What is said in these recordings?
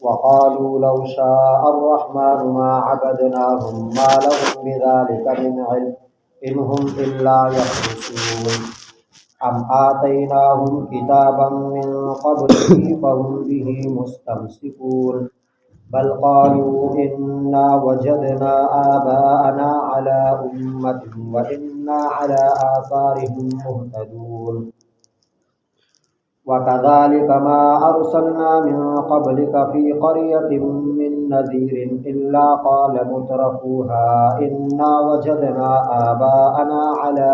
وقالوا لو شاء الرحمن ما عبدناهم ما لهم بذلك من علم إن هم إلا يخرصون أم آتيناهم كتابا من قبله فهم به مستمسكون بل قالوا إنا وجدنا آباءنا على أمة وإنا على آثارهم مهتدون وكذلك ما أرسلنا من قبلك في قرية من نذير إلا قال مترفوها إنا وجدنا آباءنا على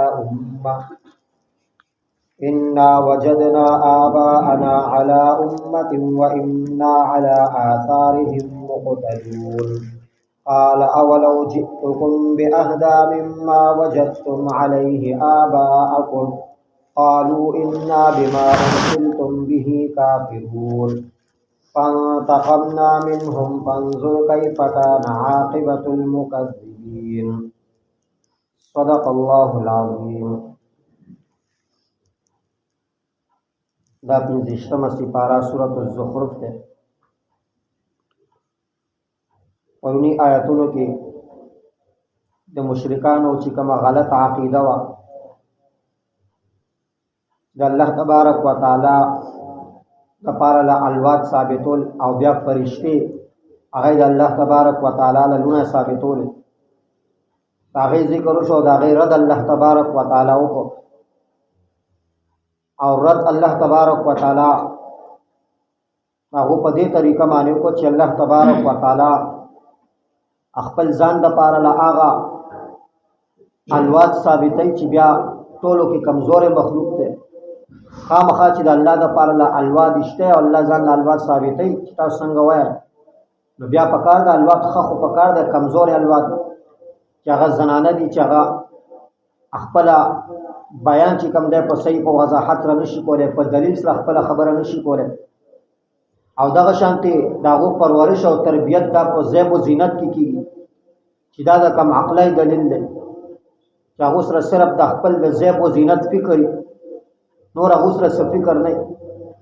أمة وإنا على آثارهم مقتدون قال أولو جئتكم بأهدى مما وجدتم عليه آباءكم قالوا إنا بما أرسلتم به كافرون فانتقمنا منهم فانظر كيف كان عاقبة المكذبين صدق الله العظيم. دا پنځشتمه سپاره سورۃ الزخرف ده. پرونی آیاتونو کې د مشرکانو چې کومه غلط عقیده وه د الله تبارک وتعالی دپاره له الواد ثابتول او بیا فرشتې هغه د الله تبارک وتعالی له لونه ثابتول د هغې ذکر وشو د هغې رد الله تبارک وتعالی وکړو او رد الله تبارک وتعالی هغه په دې طریقه باندې وکړو چې الله تبارک وتعالی خپل ځان دپاره له هغه الواد ثابتوي چې بیا ټولو کې کمزورې مخلوق دی. خامخا چې د الله دپاره له الواد شته او الله ځان له الواد ثابتوي چې تاسو څنګه وایه نو بیا پکار ده الواد ښه خو پکار ده کمزورې الواد چې هغه زنانه دي چې هغه خپله بیان چې کوم دی په صحیح په وضاحت سره نشي کولی په دلیل سره خپله خبره نشي کولی او دغه شانتې د هغو پرورش او تربیت دا په زیب و زینت کې کېږي چې دا د کم عقلی دلیل دی چې هغو سره صرف د خپل د زیب و زینت فکر نور هغو سره څه فکر نه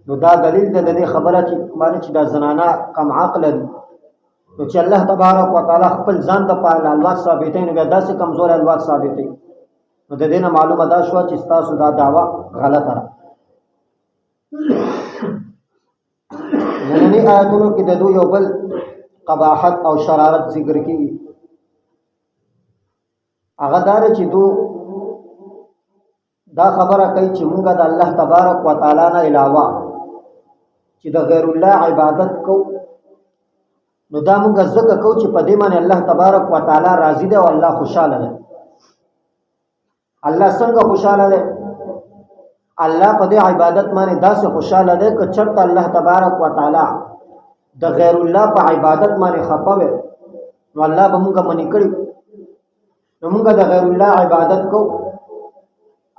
نو دا دلیل دی د دې خبره چې باندې چې دا زنانه کم عقله دي نو چې الله تبارک وتعالی خپل ځان دپاره الواد ثابتوي نو بیا داسې کمزور الواد ثابتوي نو د دې نه معلومه دا شوه چې ستاسو دا دعوه غلطه ده. ننني آیتونو کې د دوی یو بل قباحت او شرارت ذکر کېږي. هغه دا ده چې دو دا خبره کوي چې مونږ د الله تبارک وتعالی نه علاوه چې د غیر الله عبادت کوو نو دا مونږ ځکه کوو چې په دې باندې الله تبارک وتعالی راضي دی او الله خوشحاله دی. الله څنګه خوشحاله دی؟ الله په دې عبادت باندې داسې خوشحاله دی که چېرته الله تبارک وتعالی د غیر الله په عبادت باندې خفه وي نو الله به مونږ منې کړي نو مونږ د غیر الله عبادت کوو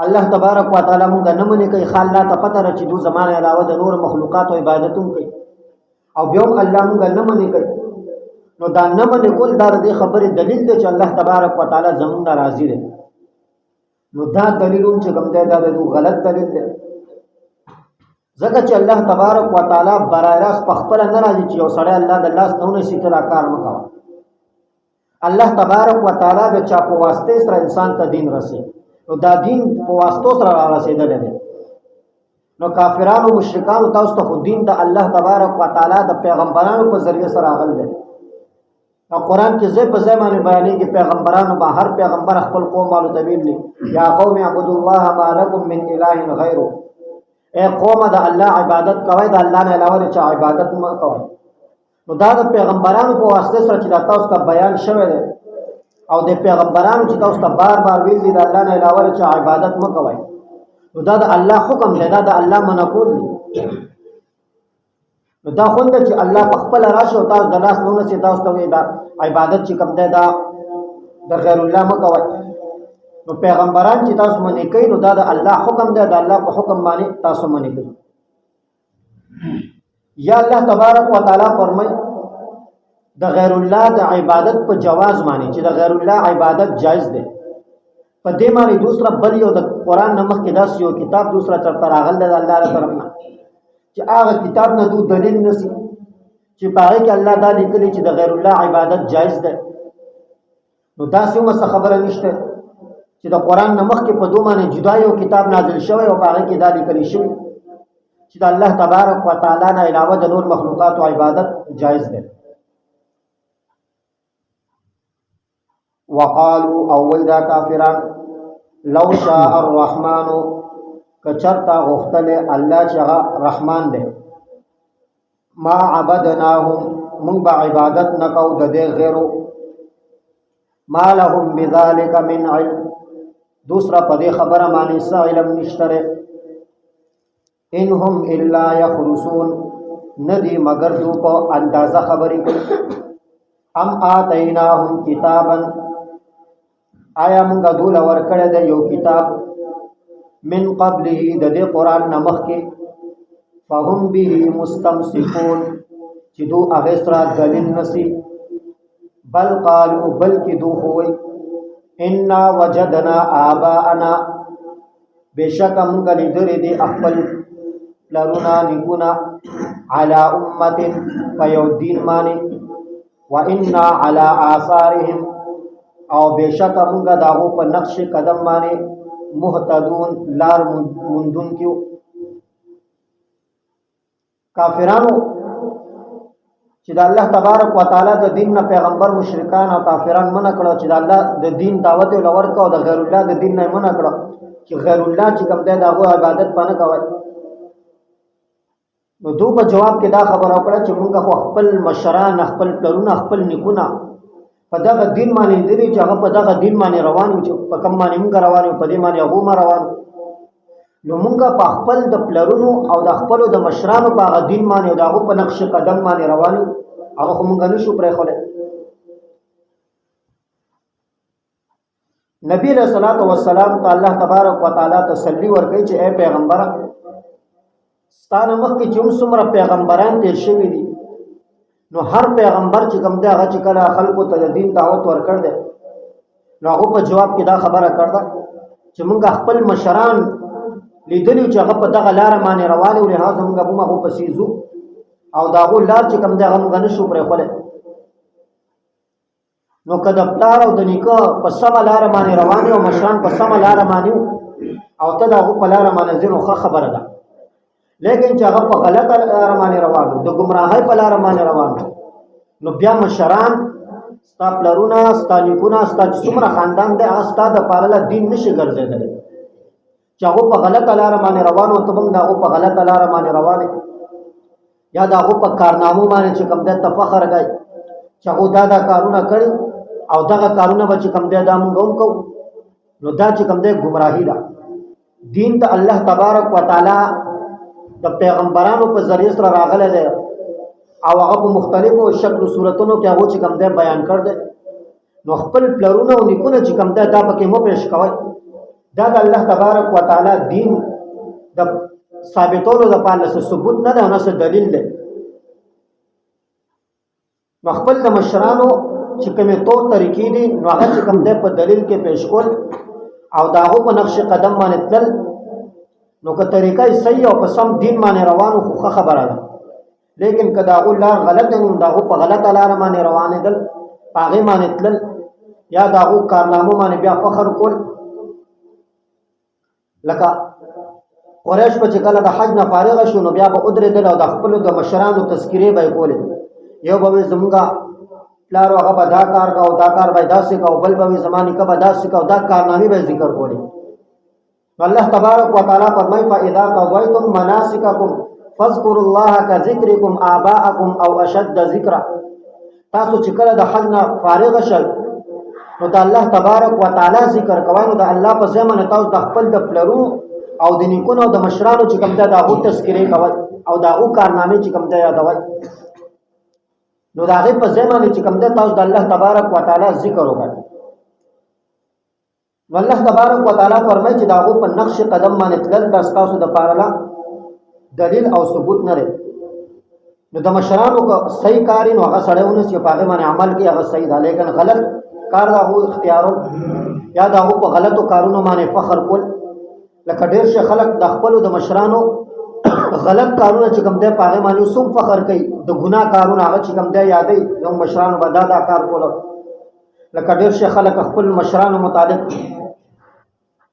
الله تبارک وتعالی مونږ نه منې کوي ښه الله ته پته ده چې دو زمانه علاوه د نور مخلوقاتو عبادت هم کوي او بیا هم الله مونږ نه منې کوي نو دا نه منې کول دا د دې خبرې دلیل دی چې الله تبارک وتعالی زمونږ نه راضي دی. نو دا دلیل چې کوم دی دا د غلط دلیل دی ځکه چې الله تبارک وتعالی برای راست په خپله نه راځي چې یو سړی الله د لاس نه ونیسي ته دا کار مه کوه. الله تبارک وتعالی د چا په واسطې سره انسان ته دین رسي نو دا دین په واسطو سره را رسېدلی دی. نو کافرانو مشرکانو تاسو ته خو دین د الله تبارک وتعالی د پیغمبرانو په ذریعه سره راغلی دی. او قرآن کې ځای په ځای باندې بیانېږي پیغمبرانو به هر پیغمبر خپل قوم والو ته ویلي یا قوم اعبدوا الله ما لکم من اله غیره ای قومه د الله عبادت کوئ د الله نه علاوه د چا عبادت مه کوئ. نو دا د پیغمبرانو په واسطه سره چې دا تاسو ته بیان شوی دی او د پیغمبرانو چې تاسو ته بار بار ویل دي د الله نه علاوه د چا عبادت مه کوئ نو دا د الله حکم دی دا د الله منع کول دی. نو دا خونده چې الله په خپله راشي او تاسو د لاس نه ونیسي تاسو ته وایي دا عبادت چې کوم دی دا د غیر الله مه کوئ. نو پیغمبران چې تاسو منې کوئ نو دا د الله حکم دی د الله په حکم باندې تاسو منې کوئ. یا الله تبارک وتعالی فرمایي د غیر الله د عبادت په جواز باندې چې د غیر الله عبادت جایز دی په دې باندې دوسرا بل یو د قرآن نه مخکې داسې یو کتاب دوسرا چرته راغلی دی د الله له طرف نه چې هغه کتاب نه دو دلیل نسی چې پاره کې الله دا لیکلي چې د غیر الله عبادت جایز ده. نو دا سیمه څه خبره نشته چې د قران نمخ کې په دوه باندې جدا یو کتاب نازل شوی او پاره کې دا لیکل شوی چې د الله تبارک وتعالى نه علاوه د نور مخلوقات او عبادت جایز ده. وقالوا او وإذا كافران لو شاء الرحمن کچرتا غختل الله چې رحمان ده ما عبدناهم من بعبادت نکو د دې غیرو ما لهم بذلك من علم دوسرا پدې خبره معنی څه علم نشته انهم الا يخرسون ندی مگر دو په اندازه خبرې کوي. ام آتیناهم کتابا آیا موږ دول ورکړه د یو کتاب من قبله د دې قران نمخ کې فهم به مستمسكون چې دو هغه سره دلیل نسی بل قالوا بلکې دو هوي ان وجدنا آباءنا بشک موږ لیدلې دي خپل لرونا نګونا على امه فيو دین معنی وإنا على آثارهم او بشک موږ داغو په نقش قدم باندې مهتدون لار مندون کیو. کافرانو چې د الله تبارک وتعالى د دین نه پیغمبر مشرکان او کافران منع کړو چې د الله د دین دعوت ولور کو د غیر الله د دین نه منع کړو چې غیر الله چې کوم دی داغو عبادت پنه کوي. نو دو په جواب کې دا خبره وکړه چې موږ خپل مشران خپل پلرونه خپل نیکونه په دغه دین باندې دي چې هغه په دغه دین باندې روان وي چې په کوم باندې موږ روان یو په دې باندې هغه ما روان. نو موږ په خپل د پلرونو او د خپل د مشرانو په هغه دین باندې او دغه په نقش قدم باندې روان یو هغه موږ نشو پرې خوله. نبی علیہ الصلوۃ والسلام ته الله تبارک وتعالى تسلی ورکړي چې اے پیغمبر ستانه مخکې چې څومره پیغمبران تیر شوي دي نو هر پیغمبر چې کوم دی هغه چې کله خلکو ته د دین دعوت ورکړ دی نو هغه په جواب کې دا خبره کړه چې موږ خپل مشران لیدلو چې هغه په دغه لار باندې روان او لهدا موږ به هغه پسیزو او داغه لار چې کوم دی هغه موږ نشو پرې خوله. نو کله پلار او د نیکه په سم لار باندې روان او مشران په سم لار باندې او ته دغه په لار باندې زنو خبره ده لیکن چې هغه په غلطه لار باندې روانو د گمراهۍ په لار باندې روانو نو بیا مشران ستا پلرونه ستا نیکونه ستا څومره خاندان دی هغه ستا د پالله دین نشي ګرځېدلی چې هغه په غلطه لار باندې روانو ته هم دغه په غلطه لار باندې روانې یا دغه په کارنامو باندې چې کوم د تفخر کوي چې هغه دا کارونه کړي او دغه کارونه به چې کوم دی دا موږ هم کوو نو دا چې کوم دی گمراهي ده. دین ته الله تبارک وتعالى د پیغمبرانو په ذریعہ سره راغله ده او هغه په مختلفو شکل صورتونو کې هغه چې کوم ده بیان کړ ده. نو خپل پلرونه او نیکونه چې کوم ده دا پکې مو پېښ کوي دا د الله تبارک وتعالى دین د ثابتولو د پاله ثبوت نه ده او نه دلیل ده. نو خپل د مشرانو چې کومه تور طریقې دي نو هغه چې کوم ده په دلیل کې پېښ کول او داغه په نقش قدم باندې تل نو که طریقه صحیح او په سم دین باندې روانو خو خبره ده لیکن کدا لار غلط نه داغه په غلطه لار باندې روانه دل هغه باندې تل یا داغه کارنامو باندې بیا فخر کول لکه قریش په چکله د حج نه فارغ شو نو بیا به ادره دل او د خپل د مشرانو تذکیره به کول یو به زمونږه لارو هغه به دا کار کا او دا کار به داسې کا او بل به زمانه کا به داسې کا او دا کارنامې به ذکر کولی. الله تبارک وتعالى فرمای فاذا قضيتم مناسككم فاذكروا الله كذكركم آباءكم او اشد ذکر. تاسو چې کله د حج نه فارغ شل نو د الله تبارک وتعالى ذکر کوئ نو د الله په ځای باندې تاسو د خپل د پلرو او د نیکونو او د مشرانو چې کوم ده دغه تذکرې کوئ او دغه کارنامې چې کوم ده یادوئ نو دغه په ځای باندې چې کوم ده تاسو د الله تبارک وتعالى ذکر وکړئ. نو الله تبارک وتعالى فرمایي چې داغه په نقش قدم باندې تلل بس تاسو د پاره دلیل او ثبوت نه لري. نو د مشرانو کو صحیح کاری نو هغه سړیونه چې په هغه باندې عمل کوي هغه صحیح ده لیکن غلط کار دا هو اختیارو یا دا هو په غلطو کارونو باندې فخر کول لکه ډیر شي خلک د خپل د مشرانو غلط کارونه چې کوم دی په هغې باندې اوس هم فخر کوي د ګناه کارونه هغه چې کوم دی یادوي زموږ مشرانو به دا کار کوله لکه ډېر شي خلک خپل مشرانو متعلق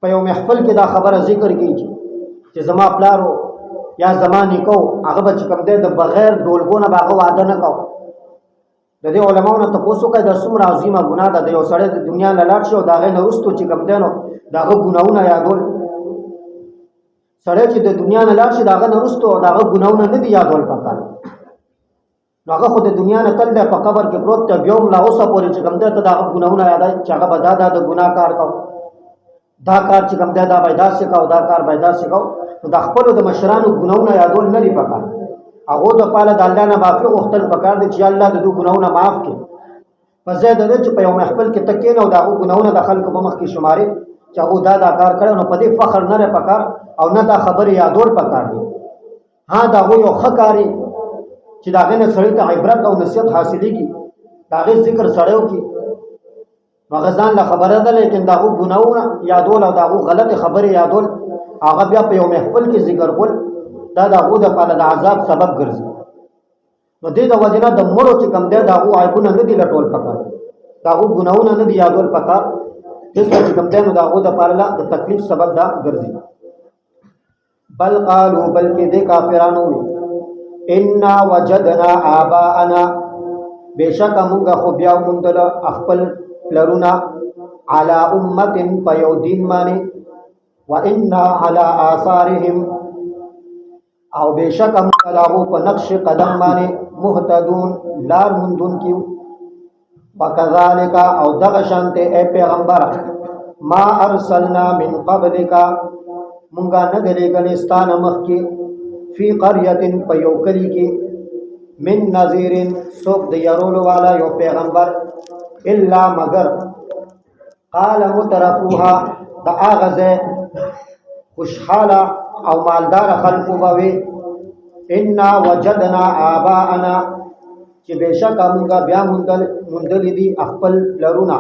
په یو محفل کې دا خبره ذکر کوي چې زما پلارو یا زما نیکو هغه به چې کوم دی د بغیر ډولګو نه به هغه واده نه کو د دې علماو نه تپوس وکړئ دا څومره عظیمه ګناه ده د یو سړی د دنیا نه لاړ شي او د هغې نه وروستو چې کوم دی نو د هغه ګناهونه یادول سړی چې د دنیا نه لاړ شي د هغه نه وروستو د هغه ګناهونه نه دي یادول پکار نو هغه خو د دنیا نه تل دی په قبر کې پروت دی بیا هم لا اوسه پورې چې کوم دی ته د هغه ګناهونه یادوي چې هغه به دا د ګناه کار کو دا کار چې کوم دی دا به یې داسې کو دا کار به یې داسې کو نو د خپلو د مشرانو ګناهونه یادول نه دي پکار هغو دپاره د الله نه معافي غوښتل پکار دی چې الله د دوی ګناهونه معاف کړي په ځای د دې چې په یو محفل کې ته کښېنه او د هغو ګناهونه د خلکو په مخ کې شمارې چې هغو دا کار کړی نو په دې فخر نه دی پکار او نه دا خبرې یادول پکار دي ها د هغو یو ښه کار چې د هغې نه سړي ته عبرت او نصیحت حاصلېږي د هغې ذکر سړی وکړي نو هغه ځان له خبره ده لیکن د هغو ګناهونه یادول او د هغو غلطې خبرې یادول هغه بیا په یو محفل کې ذکر کول دا د هغو دپاره د عذاب سبب ګرځي نو دې د وجې نه د مړو چې کوم دی د هغو عیبونه نه دي لټول پکار د هغو ګناهونه نه دي یادول پکار دلته چې کوم دی نو د هغو دپاره د تکلیف سبب دا ګرځي بل قالو بلکې دې کافرانو وي انا وجدنا آباءنا بېشکه مونږه خو بیا موندله خپل پلرونه علی امت په یو دین باندې وانا علی آثارهم او بېشکه موږ د هغو په نقش قدم باندې مهتدون لار موندونکي وکذلک او دغه شانتې ای پیغمبره ما ارسلنا من قبلک مونږه نه دی لېږلې ستا نه مخکې فی قریة په یو کلي کې من نذیر څوک د یارولو والا یو پیغمبر الا مگر قال مترفوها د هغه ځای خوشحاله او مالدار خلقو به وي انا وجدنا آباءنا چې بېشکه مونږه بیا موندلي دي خپل پلرونه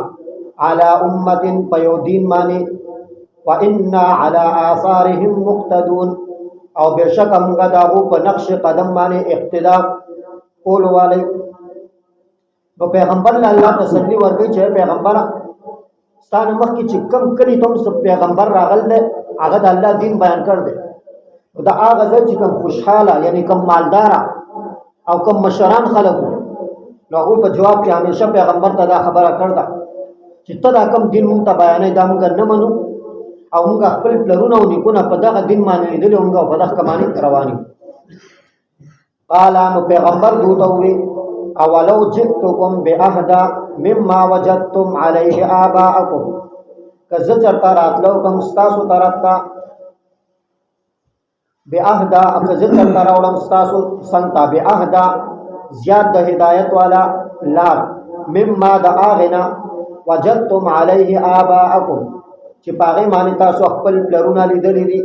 علی امت په یو دین باندې وانا علی آثارهم مقتدون او بېشکه مونږه د هغو په نقش قدم باندې اقتدا کولو والی نو پیغمبر له الله تسلي ورکوي چې پیغمبره ستا نه مخکې چې کوم کلي ته هم پیغمبر راغلی دی هغه د الله دین بیان کړ دی د هغه ځای چې کوم خوشحاله یعنی کوم مالداره او کوم مشران خلک وو نو هغو په جواب کې همیشه پیغمبر ته دا خبره کړ ده چې ته دا کوم دین مونږ ته بیانوې دا مونږ نه منو او مونږ خپل پلرونه او نیکونه په دغه دین باندې لیدلي او مونږ په دغه باندې روان یو قال نو پیغمبر دوی ته وویل اولو جئتکم باهدا مما وجدتم علیه آباءکم که زه چېرته راتلو کوم ستاسو طرف ته باهدا که زه چېرته راوړم ستاسو څنګ ته باهدا زیات د هدایت والا لار مما د هغې نه وجدتم علیه آباءکم چې په هغې باندې تاسو خپل پلرونه لیدلي دي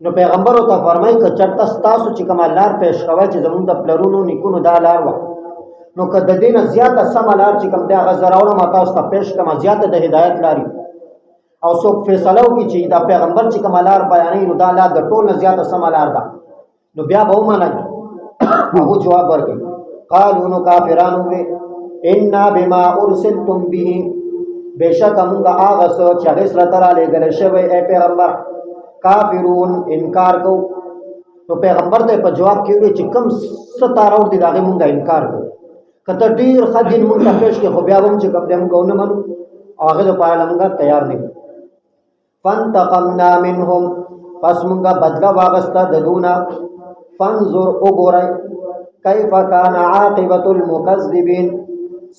نو پیغمبر ورته فرمایي که چېرته ستاسو چې کومه لار پیش کوئ چې زمونږ د پلرونو نیکونو دا لار وه نو که د دې نه زیاته سمه لار چې کوم دی هغه زه راوړم او تاسو ته پیش کړم زیاته د هدایت لارې او څوک فیصله وکړي چې دا پیغمبر چې کومه لار بیانوي نو دا لار د ټول نه زیاته سمه لار ده نو بیا به ومنئ هغو جواب ورکړي قالو نو کافرانو وې انا بما ارسلتم به بېشکه مونږ هغه څه چې هغې سره ته رالېږلی شوی ای پیغمبر کافرون انکار کو نو پیغمبر ته په جواب کې وی چې کوم څه تا راوړي د هغې مونږ انکار کوو که ته ډېر ښه دین مونږ ته پیش کړې خو بیا به هم چې کوم دی مونږ ونه منو او هغې دپاره له مونږ تیار نه یو فانتقمنا منهم پس مونږه بدله واغسته د دونه فانظر وګورئ کیف کان عاقبة المکذبین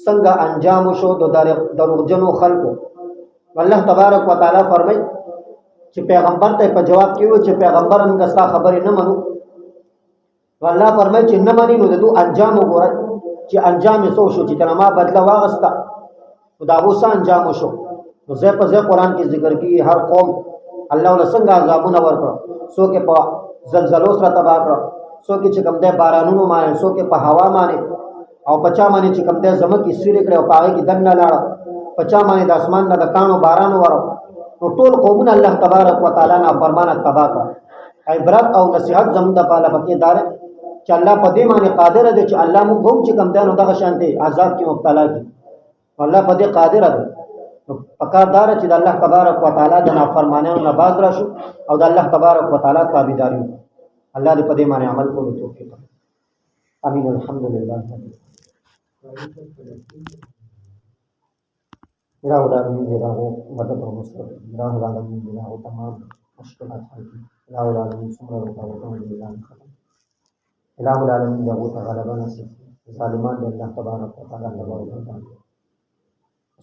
څنګه انجام شو د دروغجنو خلکو الله تبارک وتعالی فرمایي چې پیغمبر ته په جواب کې وی چې پیغمبر موږ ستا خبرې نه منو الله فرمایي چې نه مني نو د دوی انجام وګورئ چې انجام یې څه شو چې تر ما بدله واغسته نو د هغو څه انجام وشو نو ځای په ځای قرآن کې ذکر کېږي هر قوم الله له څنګه عذابونه ورکړه څوک یې په زلزلو سره تباه کړه څوک یې چې کوم دی بارانونو باندې څوک یې په هوا باندې او په چا باندې چې کوم دی ځمکې سیرې کړې او په هغې کې دننه لاړه په چا باندې د اسمان نه د کاڼو باران ورو نو ټول قومونه الله تبارک وتعالی نافرمانه تباه کړه عبرت او نصيحت زموږ د پاله پکې دار چې الله په دې باندې قادر دی چې الله موږ هم چې کم دانو دغه شانتي عذاب کې مبتلا دي الله په دې قادر دی پکار دار چې د الله تبارک وتعالى د نافرمانیانو نه باز راشو او د الله تبارک وتعالى تابعداري الله دې په دې باندې عمل کولو توفیق امين الحمدلله الہ العالمین جزاہ مدد و نصرت الہ العالمین جزاہ تمام مشکلات حل کی الہ العالمین سمر رکاوٹوں میں اعلان ختم الہ العالمین جب غلبہ نصیب ظالمان دے اللہ تبارک و تعالی اللہ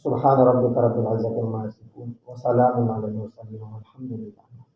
سبحان ربک رب العزت عما یصفون وسلام علی المرسلین والحمد للہ